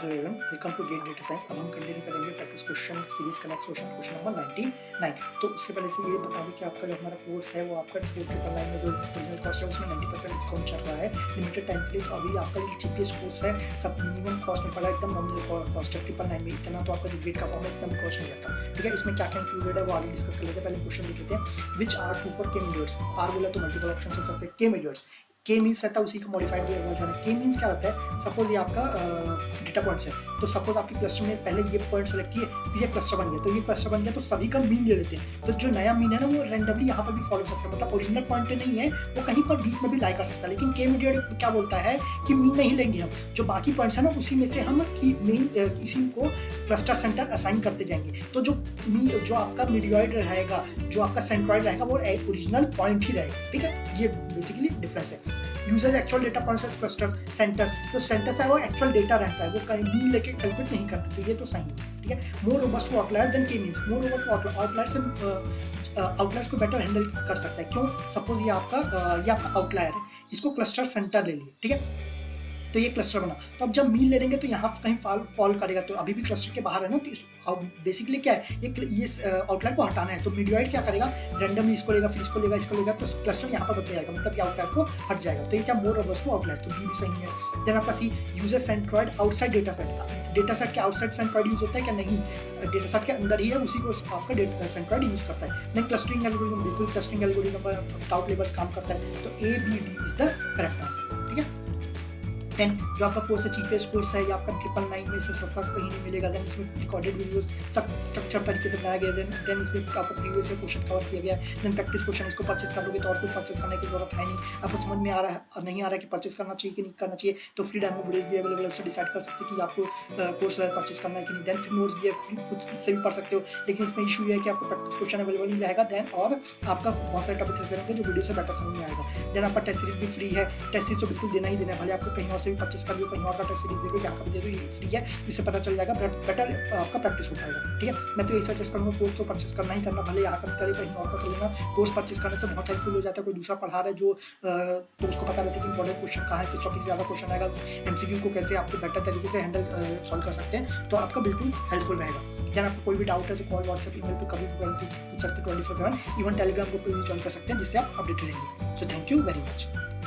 Hello everyone, welcome to get data science. अब हम continue करेंगे प्रैक्टिस क्वेश्चन सीरीज का नेक्स्ट क्वेश्चन नंबर 99। तो उससे पहले से ये बता दें कि आपका जो हमारा कोर्स है वो आपका 4999 में जो ओरिजिनल कॉस्ट है उसमें 90% डिस्काउंट चल रहा है लिमिटेड टाइम के लिए। तो अभी आपका जो चीपेस्ट कोर्स है सब मिनिमम कॉस्ट में पड़ा है, एकदम नॉमिनल कॉस्ट है 999 में। इतना तो आपका जो गेट का फॉर्म है एकदम कॉस्ट नहीं रहता, ठीक है। इसमें क्या क्या इंक्लूडेड है वो आगे डिस्कस कर लेते हैं। पहले क्वेश्चन देख लेते हैं। विच आर ट्रू फॉर के मीडियट्स। आर बोला तो मल्टीपल ऑप्शन हो सकते हैं। के मीडियट्स, के मीन्स रहता है उसी का मॉडिफाइड वर्जन है। के मीन्स क्या रहता है, सपोज ये आपका डेटा पॉइंट्स है, तो सपोज आपके क्लस्टर में पहले ये पॉइंट सेलेक्ट किए, फिर ये क्लस्टर बन गया, तो ये क्लस्टर बन गया तो सभी का मीन ले लेते हैं। तो जो नया मीन है ना वो रैंडमली यहाँ पर भी फॉलो सकता है, मतलब ओरिजिनल पॉइंट नहीं है वो कहीं पर बीच में भी लाई कर सकता है। लेकिन के मीडियट क्या बोलता है कि मीन नहीं लेंगे हम, जो बाकी पॉइंट्स है ना उसी में से हम की मीन इसी को क्लस्टर सेंटर असाइन करते जाएंगे। तो जो आपका मीडियॉइड रहेगा, जो आपका सेंट्रॉइड रहेगा वो ओरिजिनल पॉइंट ही रहेगा, ठीक है। ये बेसिकली डिफरेंस है। User actual data points clusters centres, जो सेंटर्स है वो एक्चुअल डेटा रहता है, वो कहीं भी लेके कैलकुलेट नहीं करते, तो ये तो सही है, ठीक है। More robust to outlier then के means, more robust to outlier से आउटलायर्स को बेटर हैंडल कर सकता है। क्यों, सपोज ये आपका आउटलायर है, इसको क्लस्टर सेंटर ले लिए, ठीक है, तो ये क्लस्टर बना। तो अब जब मीन ले लेंगे तो यहाँ कहीं फॉल करेगा, तो अभी भी क्लस्टर के बाहर है ना, तो इस बेसिकली क्या है ये आउटलायर को हटाना है। तो मीडियॉइड क्या करेगा, रैंडमली इसको लेगा, फिर इसको लेगा, इसको लेगा, तो क्लस्टर यहाँ पर बदल जाएगा, मतलब ये आउटलायर को हट जाएगा। तो ये क्या, मोर रोबस्ट टू आउटलायर, तो बी भी सही है। देन आपका C, user centroid outside data set का। डेटा सेट के आउटसाइड सेंट्रॉइड यूज होता है क्या, नहीं, डेटा सेट के अंदर ही है, उसी को आपका डेटा सेंट्रॉइड यूज करता है। देन क्लस्टरिंग एल्गोरिथम, बिल्कुल क्लस्टरिंग एल्गोरिथम विदाउट लेबल्स काम करता है। तो A B D is the correct answer, ठीक है। देन जो आपका कोर्स है चीपेस्ट कोर्स है, ये आपका 999 में से सबका कहीं नहीं मिलेगा। देन इसमें रिकॉर्डेड वीडियोस सब स्ट्रक्चर तरीके से बनाया गया। देन इसमें आपका प्रीवियस ईयर क्वेश्चन कवर किया गया। देन प्रैक्टिस क्वेश्चन, इसको परचेस कर लोगे तो और कुछ परचेस करने की जरूरत है नहीं। आपको समझ में आ रहा है नहीं आ रहा है कि परचेस करना चाहिए कि नहीं करना चाहिए, तो फ्री डेमो वीडियोस भी अवेलेबल है, उससे डिसाइड कर सकते हैं कि आपको कोर्स परचेस करना है कि नहीं। देन फिर नोट्स भी है, खुद से भी पढ़ सकते हो, लेकिन इसमें इशू ये है कि आपको प्रैक्टिस क्वेश्चन अवेलेबल नहीं रहेगा। देन और आपका बहुत सारे टॉपिक्स ऐसे रहेंगे जो वीडियो से बेटर समझ में आएगा। देन आपका टेस्ट सीरीज भी फ्री है, टेस्ट सीरीज तो बिल्कुल देना ही देना है, भले आपको कहीं और से भी परचेस कर लियो, कहीं और का टेस्ट सीरीज देखो, यहाँ का भी दे दो, ये फ्री है, इससे पता चल जाएगा, बेटर आपका प्रैक्टिस हो पाएगा, ठीक है। मैं तो यही सजेस्ट करूँगा कोर्स तो परचेस करना ही करना, भले यहाँ का करे कहीं और का कर लेना। कोर्स परचेस करने से बहुत हेल्पफुल हो जाता है। कोई दूसरा पढ़ा रहा है जो तो उसको पता रहता है कि इंपॉर्टेंट क्वेश्चन कहाँ है, किस टॉपिक से ज़्यादा क्वेश्चन आएगा, एमसीक्यू को कैसे आपको बेटर तरीके से हैंडल सॉल्व कर सकते हैं, तो आपका बिल्कुल हेल्पफुल रहेगा। जब आपको कोई भी डाउट है तो कॉल, व्हाट्सएप, ईमेल पर कभी भी पूछ सकते हैं 24/7। इवन टेलीग्राम ग्रुप पर भी ज्वाइन कर सकते हैं, जिससे आप अपडेट रहेंगे। So thank you very much.